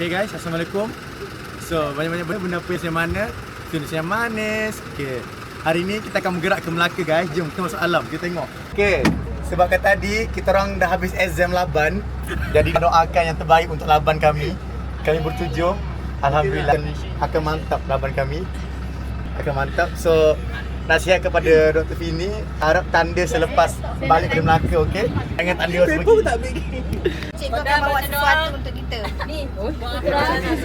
Okay guys, Assalamualaikum. So, banyak-banyak benda apa yang mana, yang manis. Okay, hari ni kita akan bergerak ke Melaka guys. Jom kita masuk alam, kita tengok. Okay, sebabkan tadi kita orang dah habis exam laban. Jadi doakan yang terbaik untuk laban kami. Kami bertujuh, alhamdulillah akan mantap laban kami. Akan mantap. So, nasihat kepada Dr. Fini, harap tanda selepas balik dari Melaka, okey? Jangan tanda sebegini. tak bagi. Cikgu akan bawa sesuatu untuk kita. Ni.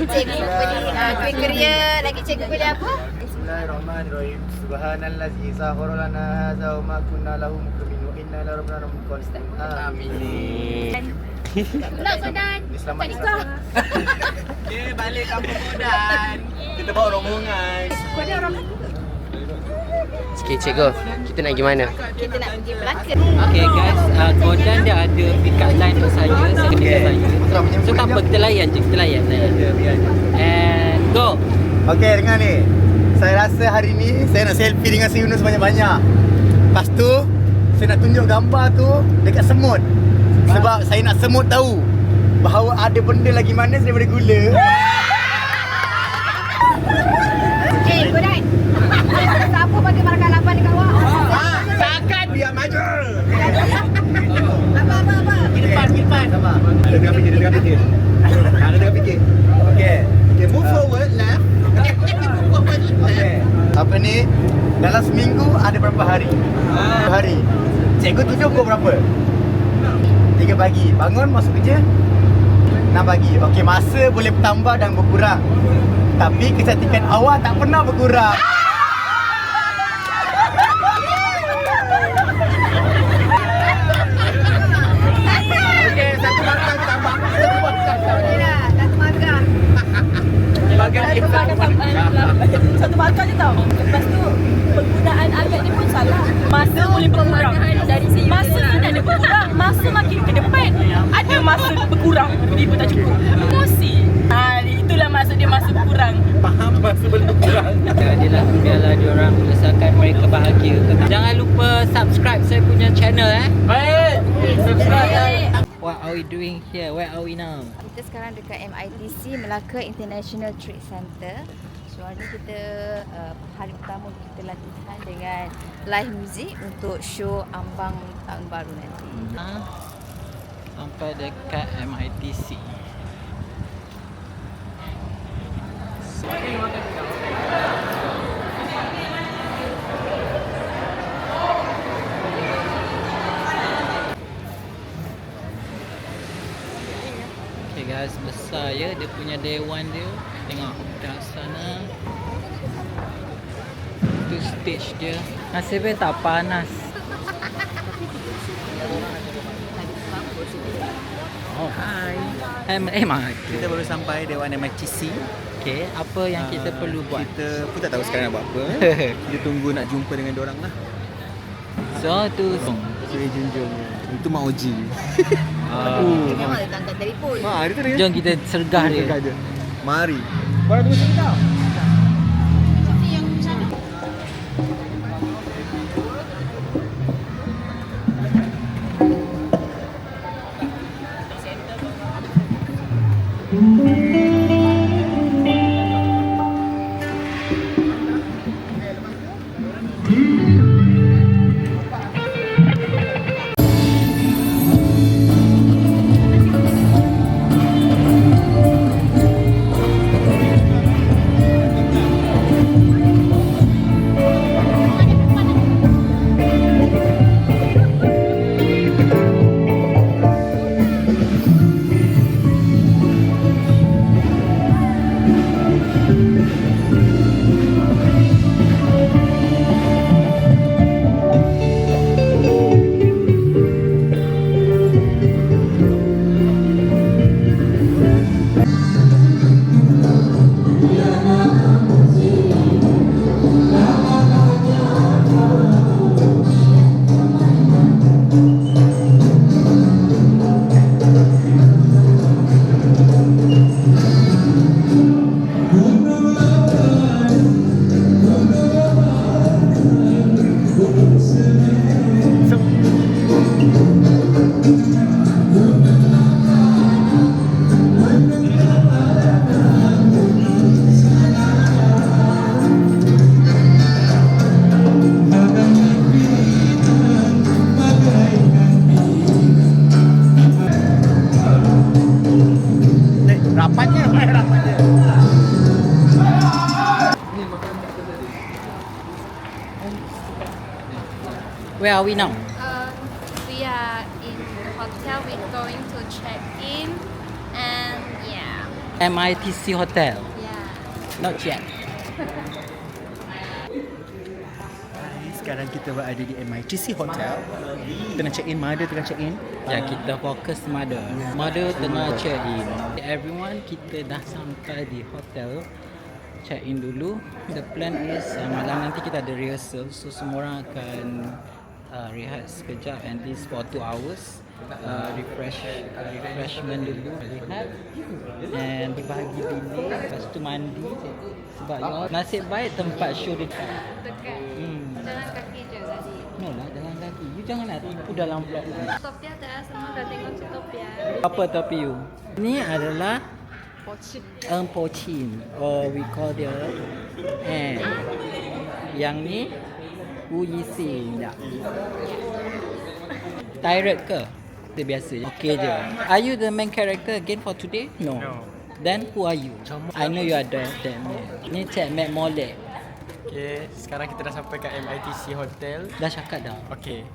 Cikgu beli kuih keria, lagi cikgu beli apa? Bismillahirrahmanirrahim. Subhanallazi sakhkhara lana hadza wa ma kunna lahu muqrinin wa inna ila rabbina munqalibun. Amin. Nak Kodan. Selamat nikah. Okay, balik kampung Kodan. Kita bawa rombongan. Kodan orang Sikit cikgu, kita nak pergi mana? kita nak pergi Melaka. Okay guys, Kodan dia ada pick up line untuk saya, sekedar saya. So tak apa, kita layan je, kita layan. And go! Okey, dengar ni. Saya rasa hari ni saya nak selfie dengan si Yunus banyak-banyak. Lepas tu, saya nak tunjuk gambar tu dekat semut. Sebab saya nak semut tahu bahawa ada benda lagi manis daripada gula. Kodan. Siapa bagi markah 8 dekat awak? Takkan dia maju. Apa? Pergi depan. Sabar. Ada tengah fikir. Okey. Okay, move forward left. Okey. Apa ni? Dalam seminggu ada berapa hari? 2 hari. Cikgu tunjuk pukul berapa? 3 pagi. Bangun masuk kerja 6 pagi. Okey, masa boleh bertambah dan berkurang. Tapi kecantikan awak tak pernah berkurang. Okay, satu markah tambah. Satu markah. Satu markah je tau. Lepas tu penggunaan ayat ni pun salah. Masa boleh berkurang. Masa tidak ada berkurang. Masa makin ke depan ada masa berkurang. Dia pun tak cukup. Emosi. Itulah maksud dia masa berkurang. Faham masa boleh berkurang. Jadilah, biarlah diorang usahakan mereka bahagia. Jangan lupa subscribe saya punya channel Baik. Subscribe. What are we doing here? Where are we now? Kita sekarang dekat MITC, Melaka International Trade Center. So hari ni kita hari pertama kita latihan dengan live music untuk show ambang tahun baru nanti. Sampai dekat MITC. Okay guys, besar ya dia punya dewan dia. Tengok dah sana. Itu stage dia. Nasibnya tak panas. Oh, hai. Mak. Kita baru sampai Dewan MITC. Okay, apa yang kita perlu buat? Kita pun tak tahu sekarang nak buat apa. Kita tunggu nak jumpa dengan diorang lah. So tu Suri junjung. Itu Mak Oji. Memang dia tangkap telefon. Dia tu dia. jom kita sergah dia. Dia. Mari. Korang tunggu sini tau. rapatnya. Where are we now? We are in the hotel. We're going to check in, and yeah, MITC Hotel. yeah. Not yet. Sekarang kita berada di MITC Hotel. Tengah check in, Mother tengah check in. Ya, kita fokus Mother. Mother tengah check in. Everyone, kita dah sampai di hotel. Check in dulu. The plan is malam nanti kita ada rehearsal. So semua orang akan rehat sekejap, at least for 2 hours. Refreshment dulu, rehat and berbahagi bilik, lepas tu mandi. Sebab nasib baik tempat show dekat. Dekat. Jalan kaki je tadi. No lah, jalan kaki. You janganlah tipu dalam vlog. Topia tak semua dah tengok Topia. Apa topi you? Ni adalah Pochin, or we call dia yang ni Wu Yixing. Tyrant ke? Dia biasa. Okay je. Are you the main character again for today? No. Then who are you? I know you are that man. Ni Cik Matt Molek. Okay, sekarang kita dah sampai kat MITC Hotel. Dah cakap dah. Okay.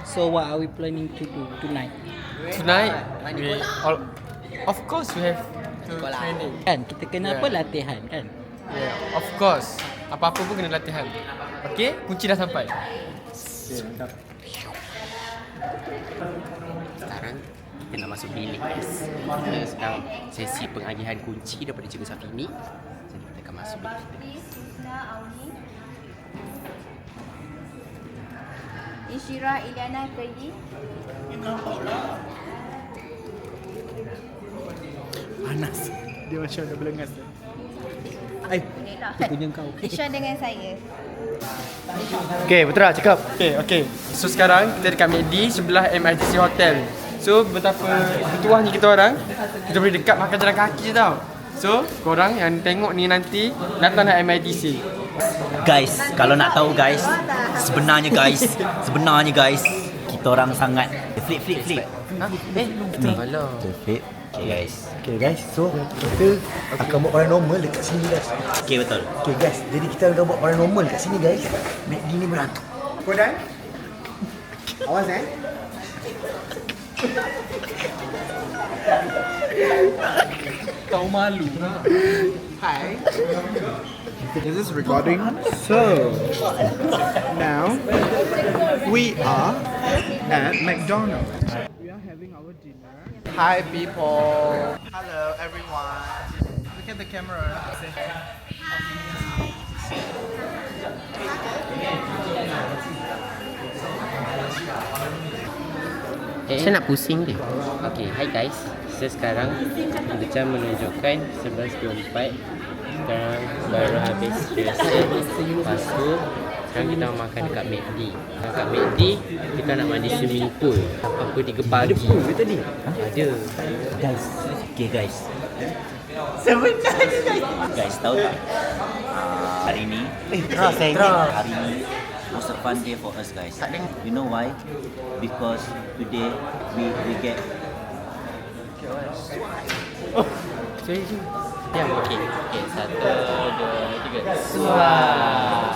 So what are we planning to do tonight? Tonight, of course we have to training. Kan kita kena apa, latihan kan? Yeah, of course. Apa-apa pun kena latihan. Okay, kunci dah sampai. Sekarang kita nak masuk bilik guys. Kita sekarang sesi pengagihan kunci daripada Cikgu Safini. Jadi kita akan masuk bilik kita. Insyirah Ilyana Kayyi. Panas. Dia macam dah belengas. Itu punya kau. Ishan dengan saya. Okay, betul tak cakap? Okay. So sekarang kita dekat McD sebelah MITC Hotel. So betapa bertuahnya kita orang, kita boleh dekat makan jalan kaki je tau. So korang yang tengok ni nanti datanglah MITC. Guys, kalau nak tahu guys, sebenarnya guys, kita orang sangat flip. Alah. Flip. Okay guys. Okay guys, so kita akan buat paranormal dekat sini guys. Okay betul. Okay guys, jadi kita dah buat paranormal dekat sini guys. McD ni berhantu. Kodan? Awas Kau malu. Hi. Is this recording? So, now we are at McDonald's. We are having our dinner. Hi, people. Hello, everyone. Look at the camera. Say hi. Saya nak pusing dia. Okay, hi guys. Saya sekarang macam menunjukkan 11.24. Sekarang baru habis rehearsal. Lepas tu sekarang kita makan dekat McD. Dekat McD kita nak mandi swimming pool. Pukul 3 pagi. Ada pool ke tadi? Ada. Guys, okay guys. Sebenarnya guys, tahu tak? Hari ni hari ni was a fun day for us guys. You know why? Because today we get ya, okay. 1, 2, 3. Suah.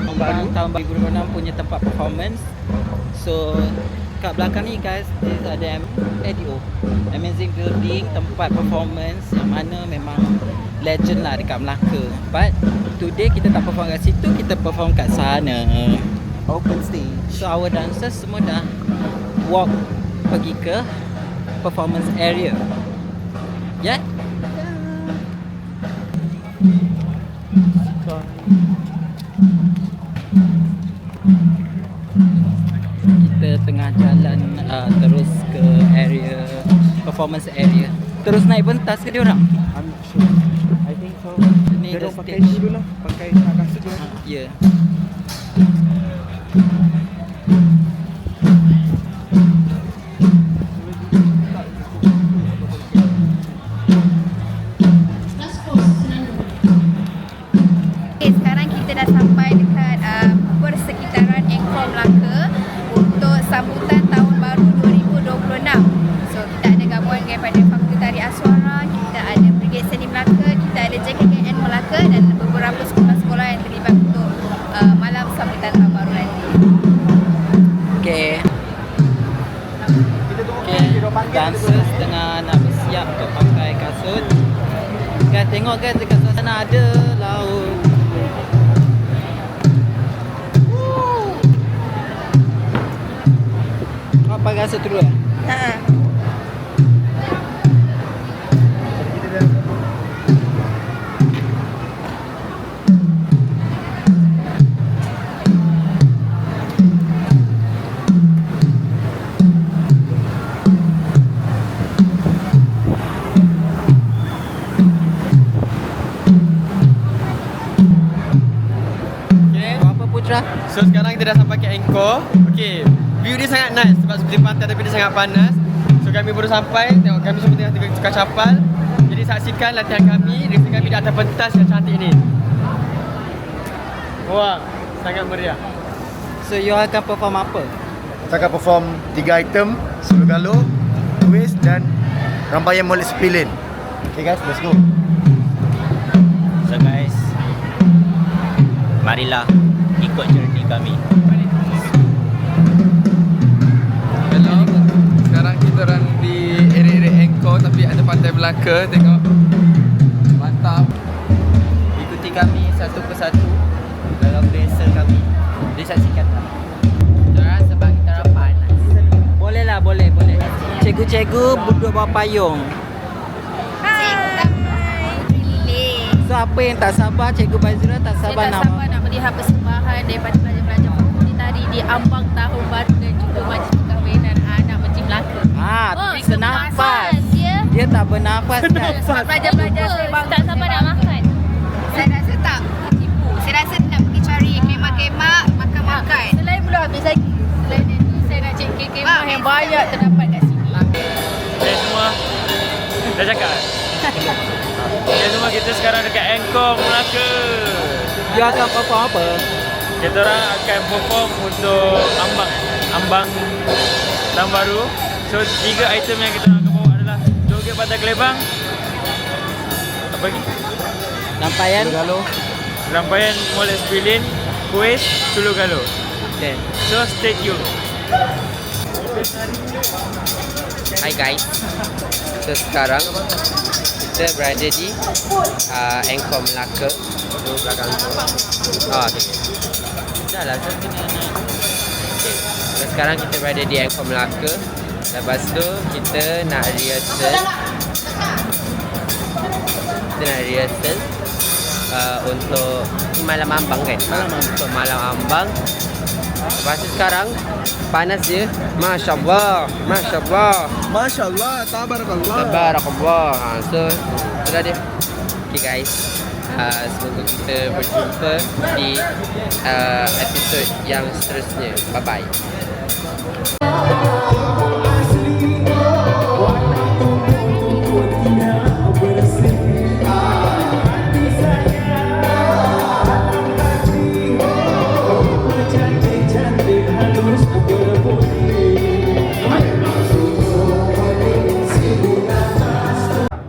Ambang tahun 2026 punya tempat performance. So kat belakang ni guys, this ada ADO, Amazing Building, tempat performance yang mana memang legend lah dekat Melaka. But today kita tak perform kat situ, kita perform kat sana, open stage. So our dancers semua dah walk pergi ke performance area. Ya? Kita tengah jalan terus ke area performance area. Terus naik pentas ke diorang? I'm not sure. I think so. Ni Dia the orang pakai stage. ni dulu lah. Pakai nak kasut dulu. Ya. Okay, sekarang kita dah sampai dekat persekitaran Angkor Melaka untuk sambutan Tahun Baru 2026. So kita ada gabungan daripada Fakulti Tari Aswara, kita ada Brigade Seni Melaka, kita ada JKKN Melaka dan beberapa sekolah-sekolah yang terlibat untuk malam sambutan Tahun Baru nanti. Okay. Okay. Dancers tengah nak bersiap untuk pakai kasut. Guys, tengok guys, dekat sana ada laut. Kau pakai kasut terus eh? Okay. Apa Putra? So sekarang kita dah sampai ke Angkor. Okay, view dia sangat nice sebab seperti pantai tapi dia sangat panas. So kami baru sampai, tengok kami semua tengah tukar kapal. Jadi saksikan latihan kami, rehearsal kami di atas pentas yang cantik ini. Wah, sangat meriah. So you akan perform apa? Kita akan perform 3 item, Sulu Galo, twist dan rambaian molek sepilin. Okay guys, let's go. So guys, marilah ikut journey kami. Hello. Sekarang kita orang di area-area Angkor tapi ada pantai Melaka. Tengok. Mantap. Ikuti kami satu persatu dalam rehearsal kami. Disaksikanlah. Jangan sebab kita orang panas. Boleh lah, boleh. Cikgu-cikgu berdua bawa payung. So apa yang tak sabar, Cikgu Bazira tak sabar Saya tak sabar nak melihat persembahan daripada pelajar-pelajar Fakulti Tari di ambang Tahun Baru dan juga majlis perkahwinan anak Majlis Melaka. Senafas. Ya. Dia tak bernafas kan? Pelajar-pelajar saya bangga. Tak sabar nak makan. Saya rasa tak tipu. Saya rasa nak pergi cari kemah-kemah, makan-makan. Selain pula habis lagi. Selain itu saya nak cek kemah yang banyak terdapat kat sini. Okay semua, dah cakap? Okay semua, kita sekarang dekat Angkor Melaka. Dia akan perform apa? Kita orang akan perform untuk ambang Tahun Baru. So 3 item yang kita akan bawa adalah joget Pantai Kelebang, apa lagi? Lampaian? Rambaian molek sepilin, kuis, Sulu Galo. Okay. So stay tune. Hai guys. So sekarang kita berada di Angkor Melaka. Tu belakang tu. Okay. Dah lah, saya kena naik. Okay. So sekarang kita berada di Angkor Melaka. Lepas tu kita nak rehearsal. Untuk malam ambang kan? Untuk malam ambang. Lepas tu sekarang panas je. Masya Allah. Masya Allah, tabarakallah. Tabarakallah. So itulah dia. Okay guys, semoga kita berjumpa di episod yang seterusnya. Bye bye.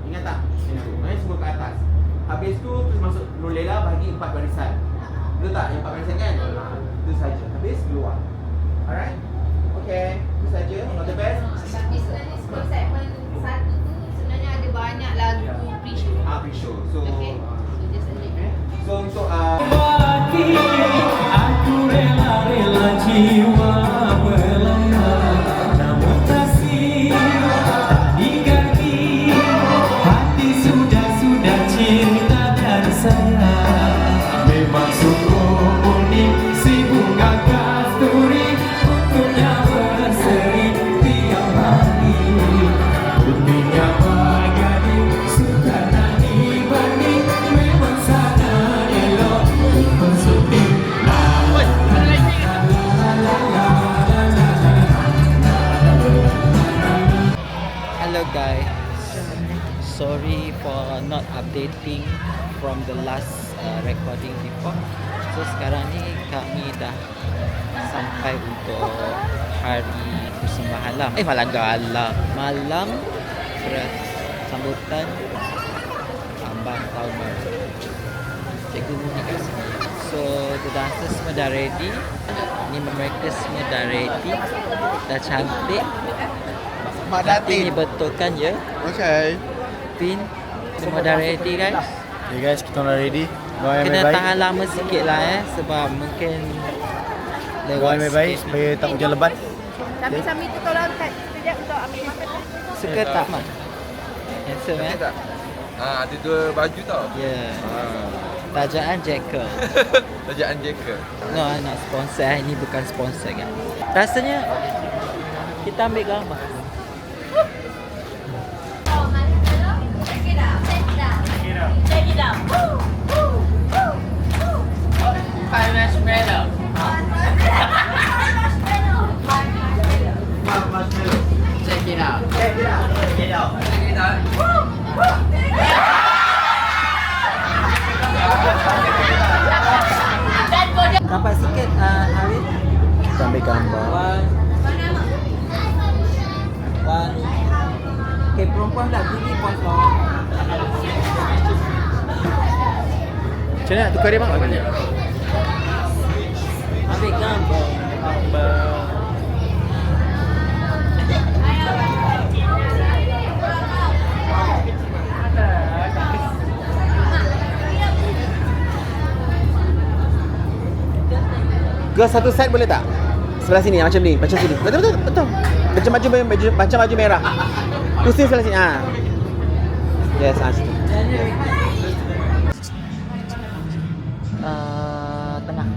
Ingat tak? Semua ke atas. Habis tu terus masuk Nulela bagi 4 barisan. Betul tak? Yang 4 barisan kan? Itu saja. Habis keluar. Alright? Okay. Itu saja. All the best. Tapi sebenarnya sebelum segmen 1 tu sebenarnya ada banyak lagu pre-show. Pre-show. So, Okay. So just a little. so untuk Aku rela-rela jiwa melayang, namun kasih tak diganti. Hati sudah cinta dan sayang. Memang sungguh unik si bunga kasturi, untuknya berseri tiap hari. Bunyinya bagani suka nani bani, memang sangat elok bersedih. Hello guys, sorry for not updating from the last recording before. So sekarang ni kami dah sampai untuk hari persembahan lah. Malam gala, malam sambutan ambang tahun baru. Cikgu ni kat sini. So the dancers semua dah ready. Ni mereka semua dah ready, dah cantik. Mak Ini betul kan ya? Okay. Pin semua dah ready guys. Okay guys, kita dah ready. Doa yang Kena baik-baik. tahan lama sikit lah sebab mungkin Doa yang baik-baik supaya tak hujan lebat. Tapi sambil tu tolong kat sekejap untuk ambil makan. suka tak Mak? Handsome eh? Tak? Ada dua baju tau. Ya. Yeah. Tajaan Jekyll. Tajaan Jekyll. No, nak sponsor eh. Ini bukan sponsor kan. Rasanya kita ambil gambar. Check it out. Nampak sikit Haris. Kita ambil gambar. One. Okay, perempuan tak gini potong. Macam mana nak tukar dia bang? Ambil gambar. Girl satu set boleh tak? Sebelah sini macam ni, macam sini. Betul. Macam baju merah. Pusing sebelah sini. Yes, situ. Tengah.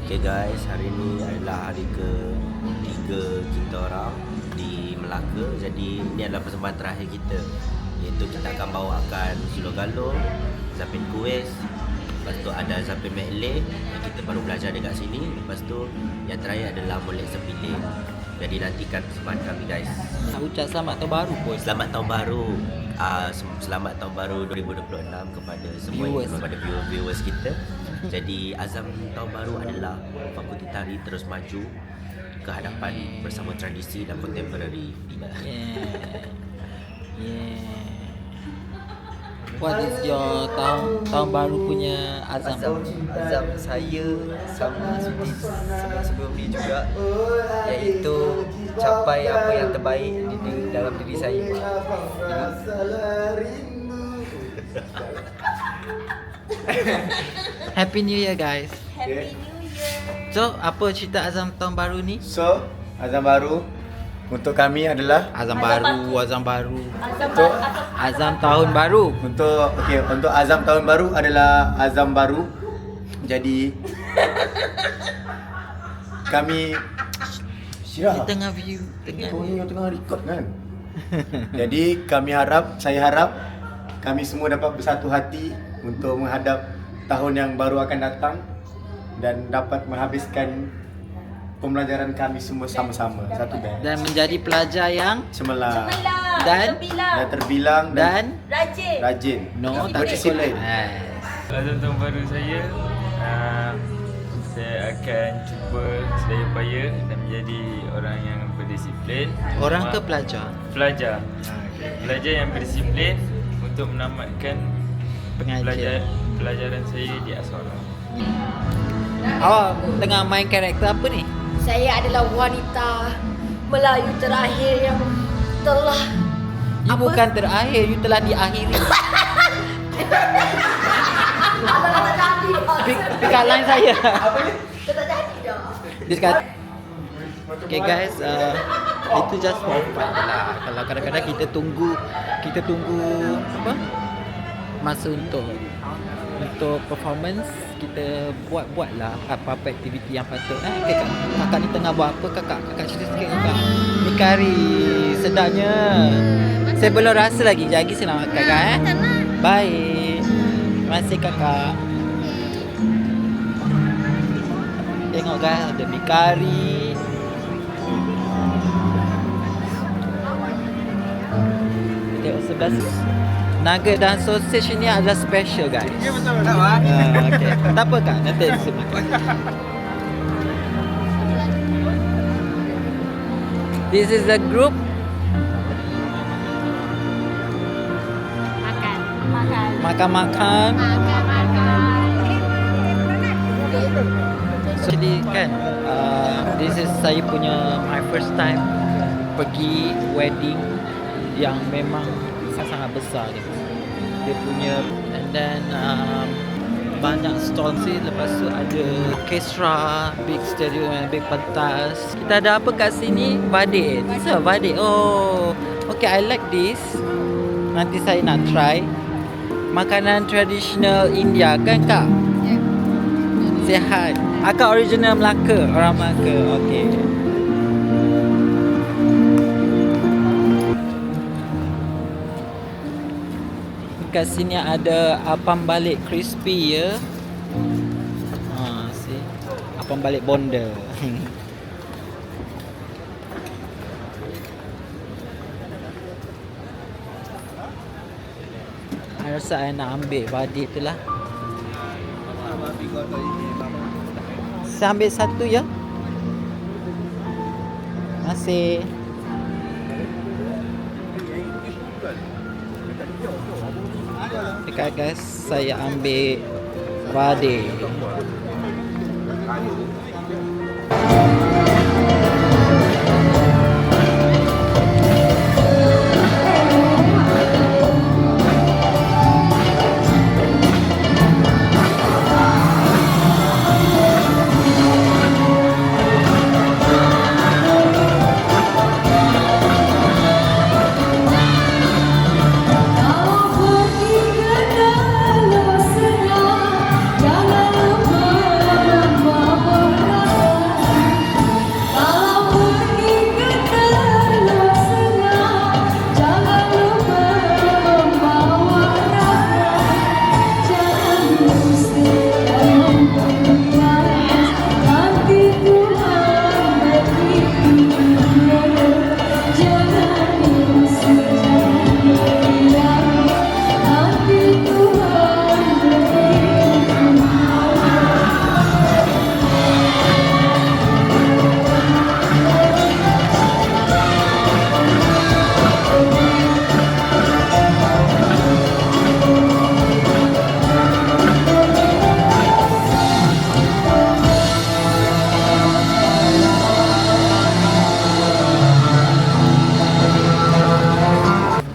Okay guys, hari ni adalah hari ke-3 kita orang di Melaka. Jadi ini adalah persembahan terakhir kita, iaitu kita akan bawakan Silo Galo, Zapin Kuwais. Lepas tu ada Zapin Mekleh yang kita baru belajar dekat sini. Lepas tu yang terakhir adalah Molek Sepilih. Jadi nantikan persembahan kami guys. Nak ucap selamat tahun baru pun. Selamat tahun baru. Selamat tahun baru 2026 kepada semua Viewers. kepada viewers kita. Jadi azam tahun baru adalah Fakulti Tari terus maju ke hadapan bersama tradisi dan contemporary. Yeah. What is your tahun baru punya azam? Azam saya sama seperti sebelum ni juga, iaitu capai apa yang terbaik di dalam diri saya. Happy New Year guys. Happy New Year. So, apa cerita azam tahun baru ni? So, azam baru untuk kami adalah Azam baru. untuk Azam tahun baru. untuk azam tahun baru adalah azam baru. Jadi kami Kita tengah view tengah record kan. Jadi saya harap kami semua dapat bersatu hati untuk menghadap tahun yang baru akan datang dan dapat menghabiskan pembelajaran kami semua sama-sama satu band dan menjadi pelajar yang cemerlang dan terbilang dan Rajin. rajin. no tak Berdisiplin. Azam tahun baru saya, saya akan cuba sedaya upaya dan menjadi orang yang berdisiplin. Orang ke pelajar? Pelajar. belajar yang berdisiplin untuk menamatkan pelajaran saya di Asmara. Awak tengah main karakter apa ni? Saya adalah wanita Melayu terakhir yang telah You bukan terakhir, you telah diakhiri. Pikat line saya. Apa ni? tak jadi dah. Dia kata, okay guys, itu just for fun lah. Kalau kadang-kadang kita tunggu apa? Masa untuk performance, kita buat lah apa-apa aktiviti yang patut. Kakak ni tengah buat apa? Kakak cerita sikit kakak. Ni kari sedapnya. Saya belum rasa lagi. Jadi saya nak makan kan? Baik. Terima kasih kakak. Tengok guys, ada mie kari. Tengok sebelah sini. Nugget dan sausage ni adalah special guys. Ya betul. Okay. Tak apa kak, nanti saya makan. This is the group. Makan. Jadi kan, this is saya punya my first time pergi wedding yang memang sangat besar dia punya, and then banyak stall sih. Lepas tu ada orkestra, big stadium and big pentas. Kita ada apa kat sini? Badik. So badik. Oh, okay, I like this. Nanti saya nak try makanan tradisional India kan kak? Sihat. Akak original Melaka, orang Melaka. Okay. Kat sini ada apam balik crispy ya. See. Apam balik bonda. Saya rasa saya nak ambil badik tu lah. Saya ambil satu ya. Terima kasih. Dekat guys, saya ambil badik.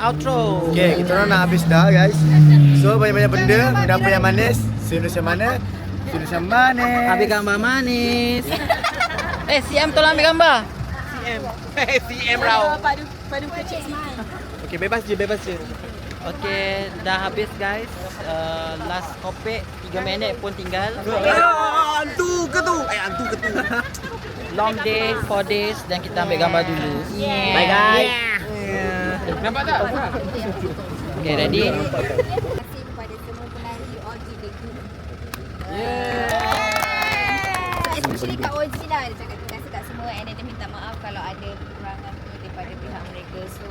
Outro. Okay, kita orang nak habis dah guys. So banyak-banyak benda, apa yang manis, Indonesia mana? Indonesia manis. Ambil gambar manis. CM tolong ambil gambar. CM Rao. Padu kecil sini. Okay, bebas je. Okay, dah habis guys. Last kopek 3 minit pun tinggal. Hantu ke tu? Long day, 4 days dan kita ambil gambar dulu. Bye guys. Nampak tak? Okay, ready? Terima kasih kepada semua penari OG The Group. Especially Kak OG lah. Dia cakap terima kasih kat semua, and then dia minta maaf kalau ada kekurangan tu daripada pihak mereka. So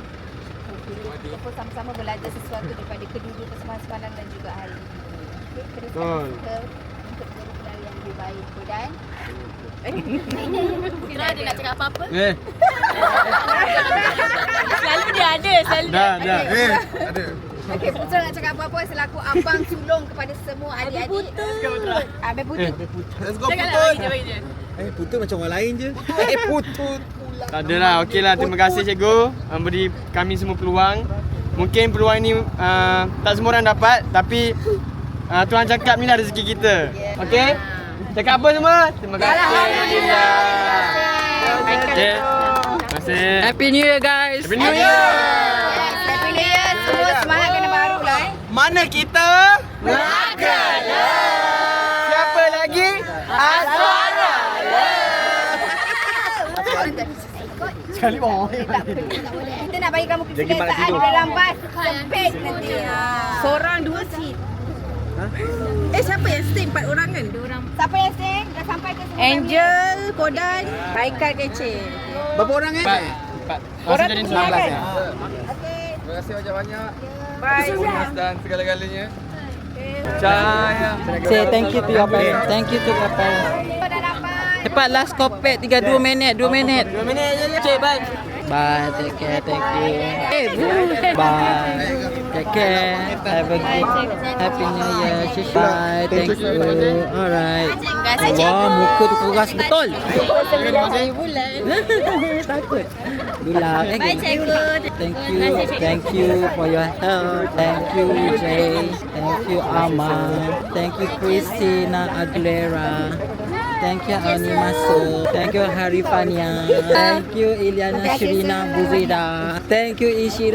kita pun sama-sama belajar sesuatu daripada kedua-dua persembahan semalam dan juga hari ini. Okay, teruskan untuk menjadi penari yang lebih baik. Dan Kira ada nak cakap apa-apa? Eh, Selalu dia ada, selalu dah. Ada. okey, Putra nak cakap apa-apa selaku abang sulung kepada semua adik-adik. Abang Putut. Let's go Cakap Putut. lagi je. Putut macam orang lain je. Putut. Tak adalah. Okeylah, terima kasih cikgu beri kami semua peluang. Mungkin peluang ni tak semua orang dapat, tapi Tuhan cakap ni lah rezeki kita. Okey? Cakap apa semua? Terima kasih. Alhamdulillah. Okay. Terima kasih. Happy New Year guys. Happy New Year. Happy New Year. Semua semangat kena baru lah. Mana kita? Melaka. Siapa lagi? Asmara. Sekali bawah. Tak boleh. Kita nak bagi kamu keselesaan dalam bas. Sempit nanti. Seorang 2 seat. Siapa yang stay 4 orang kan? 2 orang. Siapa yang sing? Dah sampai ke semua. Angel, Kodan, Haikal kecil. Berapa orang eh? 4. Orang jadi 19 ya. Okey. Terima kasih banyak-banyak. Bye. Dan segala-galanya. Cahaya. Say thank you to your parents. Thank you to your parents. Dah dapat. Cepat last kopet 2 minit. 2 minit. 2 minit je. Cik, bye. Bye. Take care. Thank you. Bye. Take care. Have a good Happy New Year. Bye. Thank you. Alright. Wah, muka tu keras betul. Takut. Dulak. Bye cikgu. Thank you for your help. Thank you Jay. Thank you Ama. Thank you Christina Aguilera. Thank you Ani Masul. Thank you Harifania. Thank you Ilyana Shrina Buzida. Thank you Ishira.